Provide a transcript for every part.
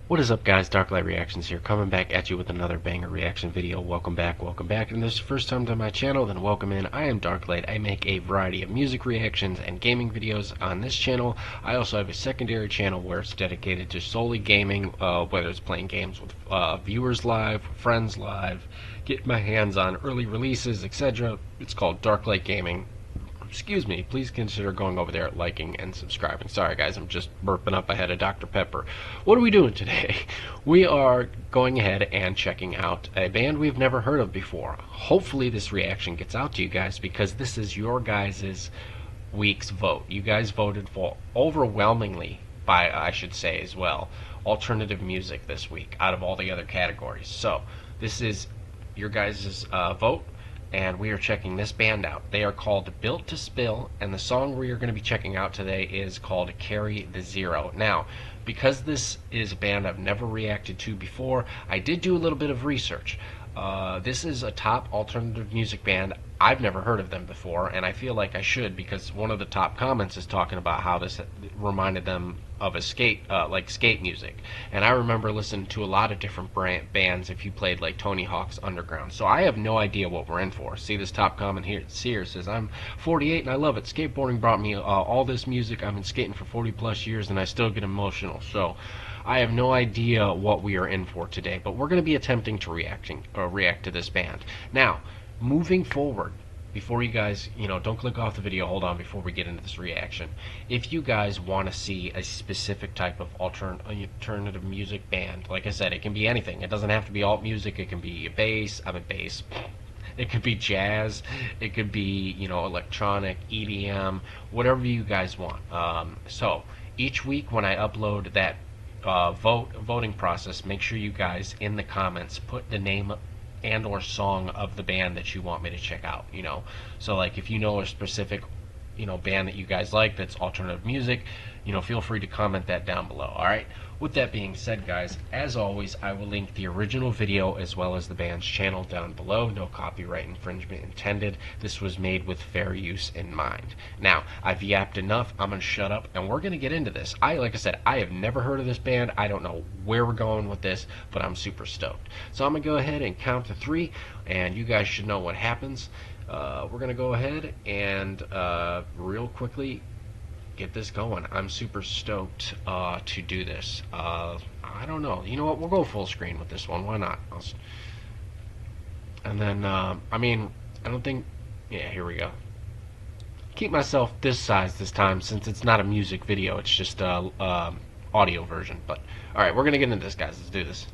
What is up, guys? Darklite Reactions here, coming back at you with another banger reaction video. Welcome back, welcome back. And if this is your first time to my channel, then welcome in. I am Darklite. I make a variety of music reactions and gaming videos on this channel. I also have a secondary channel where it's dedicated to solely gaming, whether it's playing games with viewers live, friends live, getting my hands on early releases, etc. It's called Darklite Gaming. Excuse me, please consider going over there, liking, and subscribing. Sorry, guys, I'm just burping up ahead of Dr. Pepper. What are we doing today? We are going ahead and checking out a band we've never heard of before. Hopefully this reaction gets out to you guys because this is your guys' week's vote. You guys voted for overwhelmingly, by I should say as well, alternative music this week out of all the other categories. So this is your guys' vote, and we are checking this band out. They are called Built to Spill, and the song we are going to be checking out today is called Carry the Zero. Now, because this is a band I've never reacted to before, I did do a little bit of research. This is a top alternative music band. I've never heard of them before, and I feel like I should because one of the top comments is talking about how this reminded them of a skate music. And I remember listening to a lot of different bands if you played like Tony Hawk's Underground. So I have no idea what we're in for. See this top comment here says, I'm 48 and I love it. Skateboarding brought me all this music. I've been skating for 40 plus years and I still get emotional. So I have no idea what we are in for today, but we're going to be attempting to react to this band. Now, moving forward, before you guys, don't click off the video, hold on before we get into this reaction. If you guys want to see a specific type of alternative music band, like I said, it can be anything. It doesn't have to be alt music. It can be bass. It could be jazz. It could be, electronic, EDM, whatever you guys want. So each week when I upload that voting process, make sure you guys in the comments put the name and or song of the band that you want me to check out. So like if you know a specific band that you guys like that's alternative music, feel free to comment that down below. Alright, with that being said, guys, as always, I will link the original video as well as the band's channel down below. No copyright infringement intended. This was made with fair use in mind. Now, I've yapped enough. I'm gonna shut up and we're gonna get into this. Like I said, I have never heard of this band. I don't know where we're going with this, but I'm super stoked. So I'm gonna go ahead and count to 3, and you guys should know what happens. We're gonna go ahead and real quickly get this going. I'm super stoked to do this. I don't know. You know what? We'll go full screen with this one. Why not? And then, I don't think... Yeah, here we go. Keep myself this size this time since it's not a music video. It's just a audio version. But, alright, we're going to get into this, guys. Let's do this.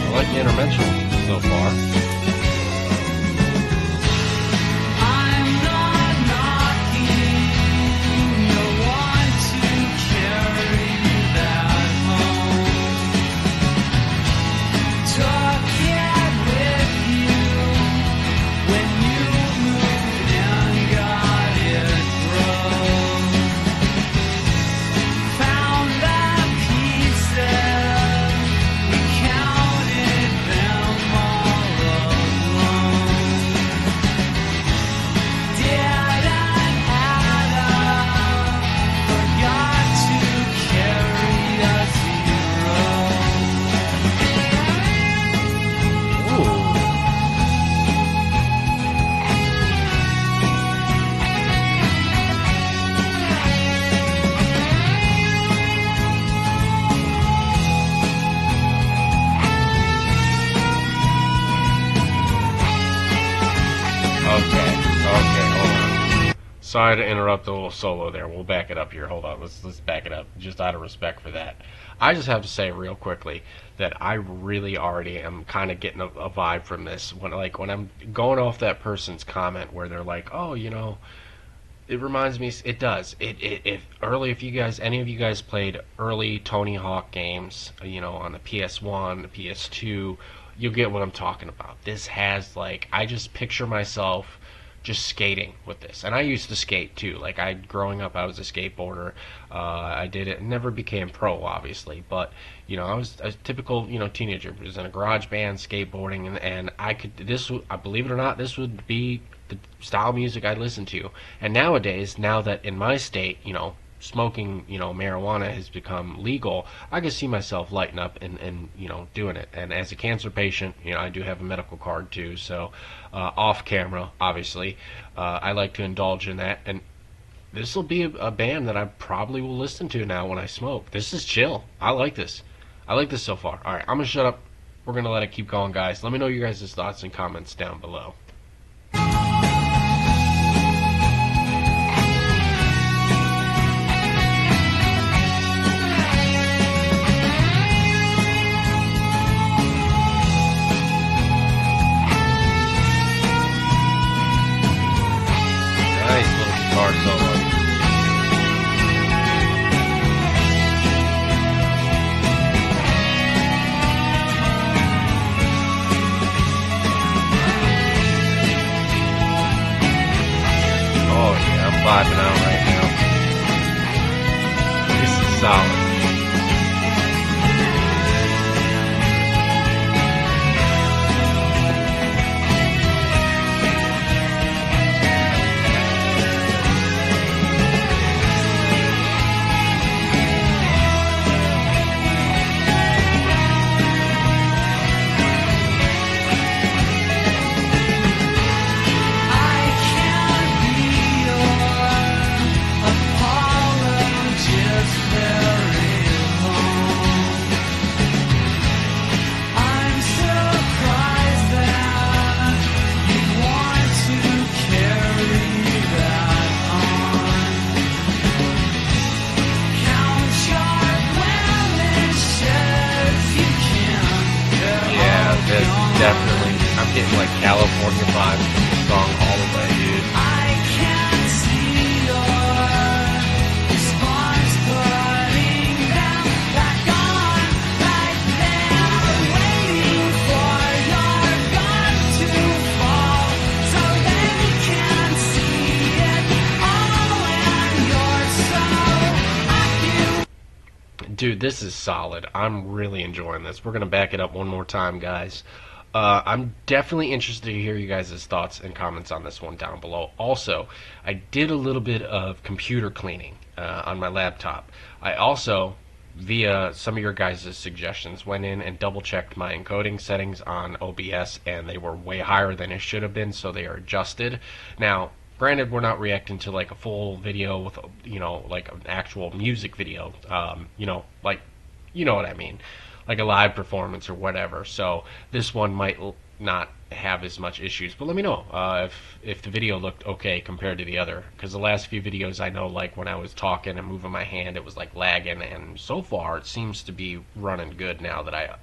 I like the intervention so far. I'm not knocking, no one to carry that home. Took it with you when you moved and got it broke. Found the pieces, we counted them all alone. Didn't add up, forgot to carry a zero. Okay, hold on. Sorry to interrupt the little solo there. We'll back it up here. Hold on, let's back it up, just out of respect for that. I just have to say real quickly that I really already am kind of getting a vibe from this when I'm going off that person's comment where they're like, oh, it reminds me. It does. If you guys, any of you guys played early Tony Hawk games, on the PS1, the PS2, you'll get what I'm talking about. This has, like, I just picture myself just skating with this. And I used to skate too. Like, growing up, I was a skateboarder. I did it, never became pro, obviously, but you know, I was a typical, you know, teenager. I was in a garage band, skateboarding, and I could, I believe it or not, this would be the style of music I listen to. And nowadays, now that in my state, you know, smoking, you know, marijuana has become legal, I can see myself lighting up and you know, doing it. And as a cancer patient, you know, I do have a medical card too, so off camera, obviously, I like to indulge in that. And this will be a band that I probably will listen to now when I smoke. This is chill. I like this. I like this so far. All right, I'm gonna shut up. We're gonna let it keep going, guys. Let me know your guys' thoughts and comments down below. Nice little guitar solo. Oh yeah, I'm vibing out right now. This is solid. Definitely, I'm getting like California vibes from the song all the way, dude. I can see your response putting them back on, right there, waiting for your gun to fall, so they can see it all in your soul. Dude, this is solid. I'm really enjoying this. We're gonna back it up one more time, guys. I'm definitely interested to hear you guys' thoughts and comments on this one down below. Also, I did a little bit of computer cleaning on my laptop. I also, via some of your guys' suggestions, went in and double-checked my encoding settings on OBS, and they were way higher than it should have been, so they are adjusted. Now, granted, we're not reacting to like a full video with, you know, like an actual music video, you know, like, you know what I mean, like a live performance or whatever. So this one might not have as much issues, but let me know if the video looked okay compared to the other, because the last few videos, I know, like when I was talking and moving my hand, it was like lagging, and so far it seems to be running good now that I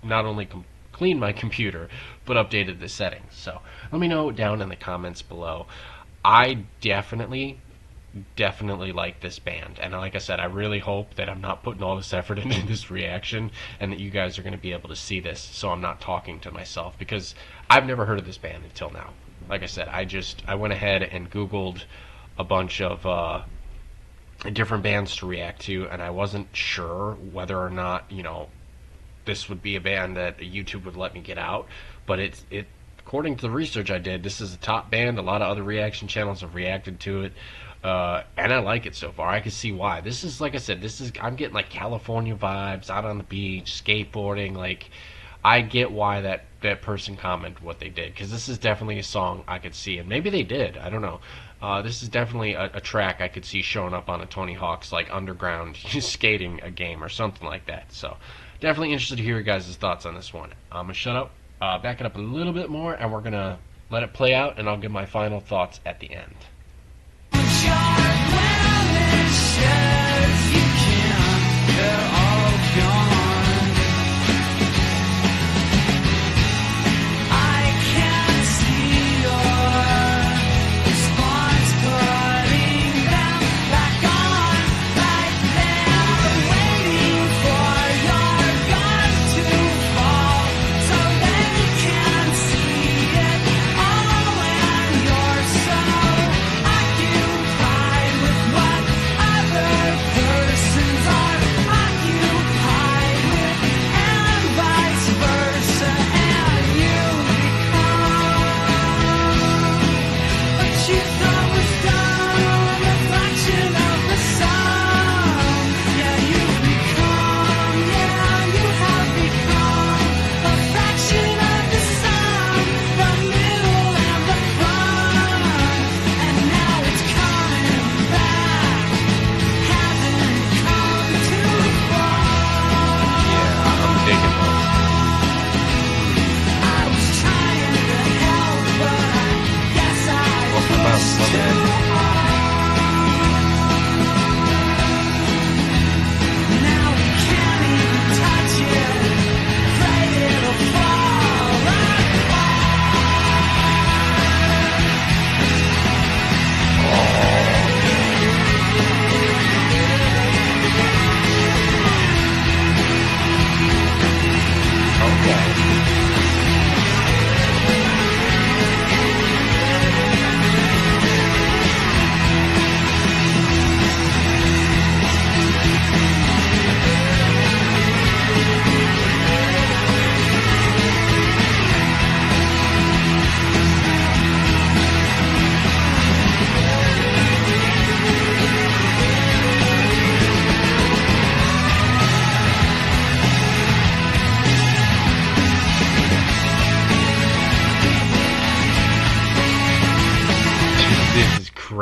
not only cleaned my computer but updated the settings. So let me know down in the comments below. I definitely like this band, and like I said, I really hope that I'm not putting all this effort into this reaction and that you guys are going to be able to see this, so I'm not talking to myself, because I've never heard of this band until now. Like I said, I went ahead and Googled a bunch of different bands to react to, and I wasn't sure whether or not, you know, this would be a band that YouTube would let me get out, but it according to the research I did, this is a top band. A lot of other reaction channels have reacted to it. And I like it so far. I can see why. This is, like I said, I'm getting like California vibes, out on the beach, skateboarding. Like, I get why that person commented what they did, because this is definitely a song I could see, and maybe they did. I don't know. This is definitely a track I could see showing up on a Tony Hawk's like underground skating a game or something like that. So definitely interested to hear your guys' thoughts on this one. I'm gonna shut up, back it up a little bit more, and we're gonna let it play out, and I'll give my final thoughts at the end. So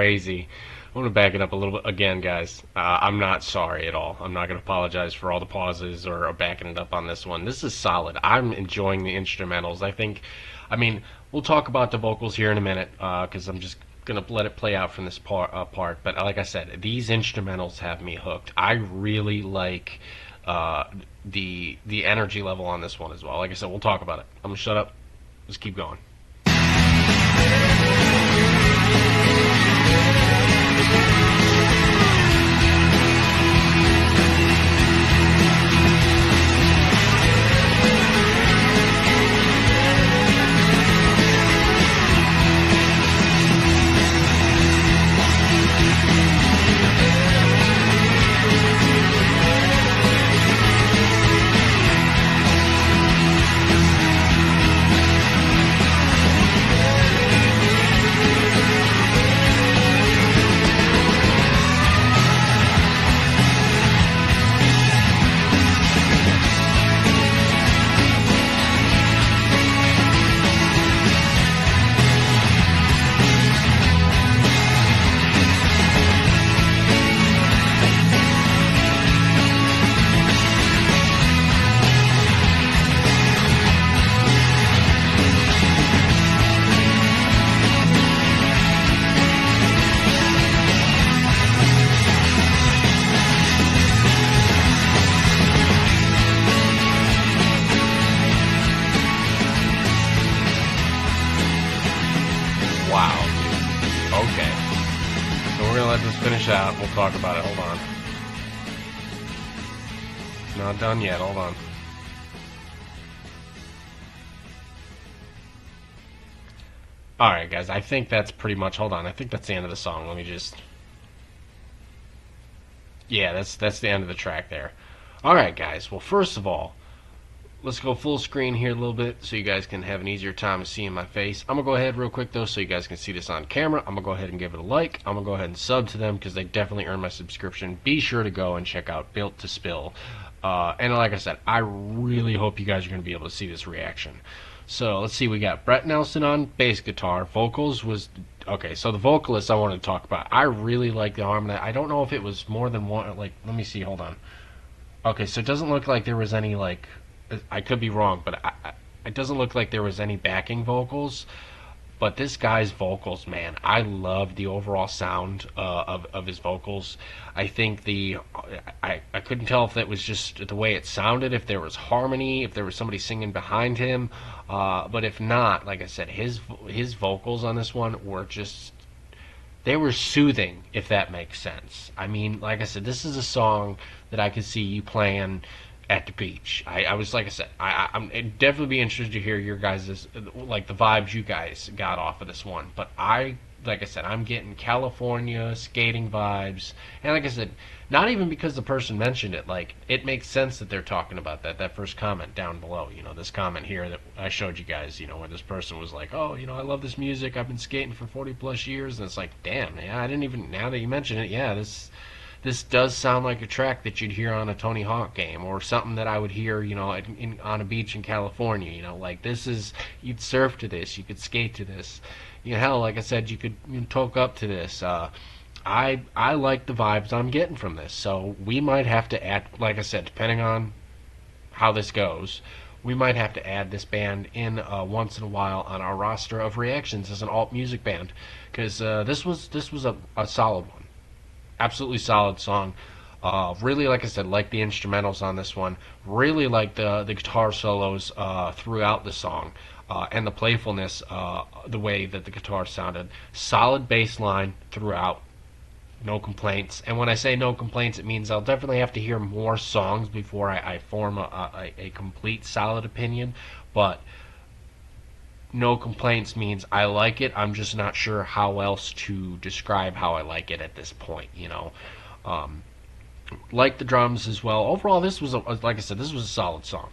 crazy. I'm gonna back it up a little bit again, guys. I'm not sorry at all. I'm not gonna apologize for all the pauses or backing it up on this one. This is solid. I'm enjoying the instrumentals. I mean, we'll talk about the vocals here in a minute because I'm just gonna let it play out from this part. But like I said, these instrumentals have me hooked. I really like the energy level on this one as well. Like I said, we'll talk about it. I'm gonna shut up. Let's keep going. Wow, dude. Okay. So we're gonna let this finish out. We'll talk about it. Hold on. It's not done yet. Hold on. Alright, guys. I think that's pretty much... Hold on. I think that's the end of the song. Let me just... Yeah, that's the end of the track there. Alright, guys. Well, first of all, let's go full screen here a little bit so you guys can have an easier time of seeing my face. I'm going to go ahead real quick, though, so you guys can see this on camera. I'm going to go ahead and give it a like. I'm going to go ahead and sub to them because they definitely earn my subscription. Be sure to go and check out Built to Spill. And like I said, I really hope you guys are going to be able to see this reaction. So let's see, we got Brett Nelson on bass guitar. Vocals was... Okay, so the vocalist I wanted to talk about. I really like the harmony. I don't know if it was more than one... Like, let me see, hold on. Okay, so it doesn't look like there was any, like... I could be wrong, but it doesn't look like there was any backing vocals. But this guy's vocals, man, I love the overall sound of his vocals. I think I couldn't tell if that was just the way it sounded, if there was harmony, if there was somebody singing behind him. But if not, like I said, his vocals on this one were just... They were soothing, if that makes sense. I mean, like I said, this is a song that I could see you playing at the beach. I was, like I said, I'm definitely be interested to hear your guys' like the vibes you guys got off of this one. But like I said, I'm getting California skating vibes, and like I said, not even because the person mentioned it. Like, it makes sense that they're talking about that first comment down below. You know, this comment here that I showed you guys. You know, where this person was like, "Oh, you know, I love this music. I've been skating for 40 plus years," and it's like, damn, yeah, I didn't even. Now that you mention it, yeah, This does sound like a track that you'd hear on a Tony Hawk game, or something that I would hear, you know, on a beach in California. You know, like, this is, you'd surf to this, you could skate to this. You know, hell, like I said, you could toke up to this. I like the vibes I'm getting from this, so we might have to add, like I said, depending on how this goes, we might have to add this band in once in a while on our roster of reactions as an alt music band, because this was a solid one. Absolutely solid song. Really, like I said, like the instrumentals on this one. Really like the guitar solos throughout the song, and the playfulness, the way that the guitar sounded. Solid bass line throughout. No complaints. And when I say no complaints, it means I'll definitely have to hear more songs before I form a complete solid opinion. But no complaints means I like it. I'm just not sure how else to describe how I like it at this point, you know. Like the drums as well. Overall, this was, like I said, this was a solid song.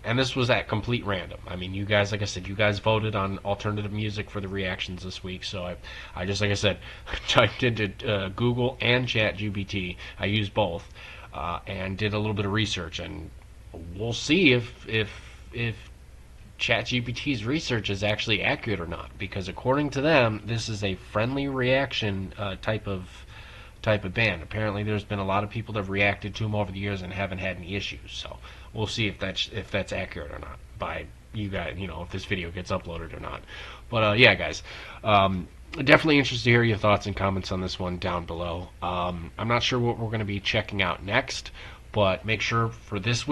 And this was at complete random. I mean, you guys, like I said, you guys voted on alternative music for the reactions this week, so I just, like I said, typed into Google and ChatGPT. I used both, and did a little bit of research, and we'll see if ChatGPT's research is actually accurate or not, because according to them, this is a friendly reaction type of band. Apparently, there's been a lot of people that have reacted to them over the years and haven't had any issues. So we'll see if that's accurate or not by you guys. If this video gets uploaded or not. But yeah, guys. Definitely interested to hear your thoughts and comments on this one down below. I'm not sure what we're going to be checking out next, but make sure for this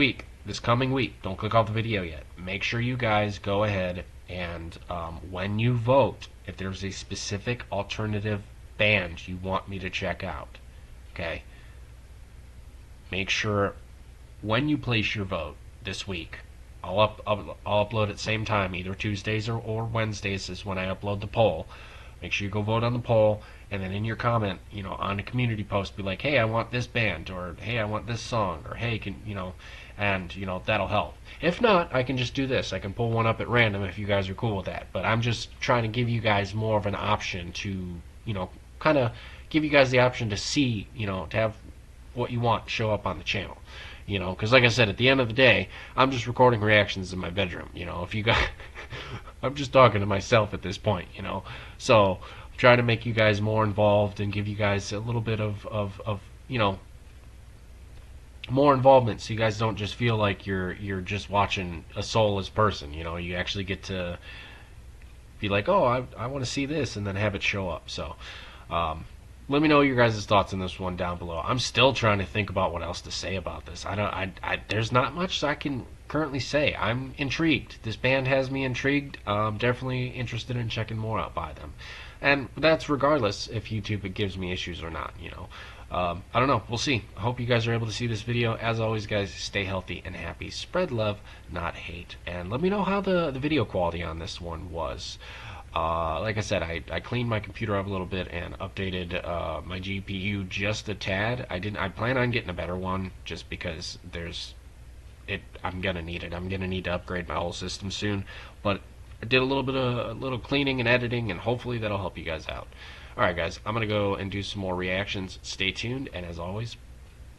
coming week, don't click off the video yet. Make sure you guys go ahead and when you vote, if there's a specific alternative band you want me to check out, okay? Make sure when you place your vote this week, I'll upload at the same time, either Tuesdays or Wednesdays is when I upload the poll. Make sure you go vote on the poll, and then in your comment, on a community post, be like, hey, I want this band, or hey, I want this song, or hey, and that'll help. If not, I can just do this. I can pull one up at random if you guys are cool with that. But I'm just trying to give you guys more of an option to, kind of give you guys the option to see, to have what you want show up on the channel. Because like I said, at the end of the day, I'm just recording reactions in my bedroom. If you guys, I'm just talking to myself at this point. So try to make you guys more involved and give you guys a little bit of more involvement, so you guys don't just feel like you're just watching a soulless person. You actually get to be like, oh, I want to see this, and then have it show up. So let me know your guys' thoughts on this one down below. I'm still trying to think about what else to say about this. There's not much I can currently say. I'm intrigued. This band has me intrigued. I'm definitely interested in checking more out by them. And that's regardless if YouTube gives me issues or not, I don't know. We'll see. I hope you guys are able to see this video. As always, guys, stay healthy and happy. Spread love, not hate. And let me know how the video quality on this one was. Like I said, I cleaned my computer up a little bit and updated my GPU just a tad. I plan on getting a better one just because I'm gonna need it. I'm gonna need to upgrade my whole system soon. But I did a little cleaning and editing, and hopefully that'll help you guys out. Alright, guys, I'm gonna go and do some more reactions. Stay tuned, and as always,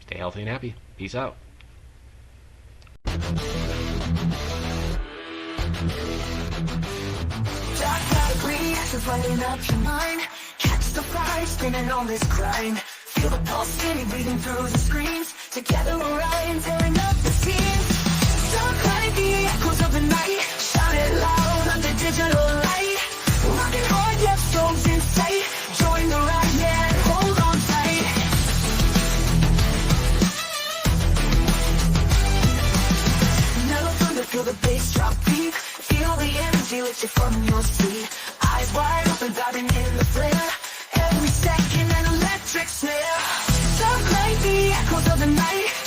stay healthy and happy. Peace out. Darklite reactions lighting up your mind. Catch the fire spinning on this grind. Feel the pulse steady beating through the screens. Together we're riding, tearing up the scenes. Darklite, the echoes of the night. Shout it loud under digital light. Rocking hard, yet souls in sight. Join the ride, yeah, hold on tight. Metal thunder, feel the bass drop deep. Feel the energy lift you from your seat. Eyes wide open, diving in the flare. Every second an electric snare. Dark light, the echoes of the night.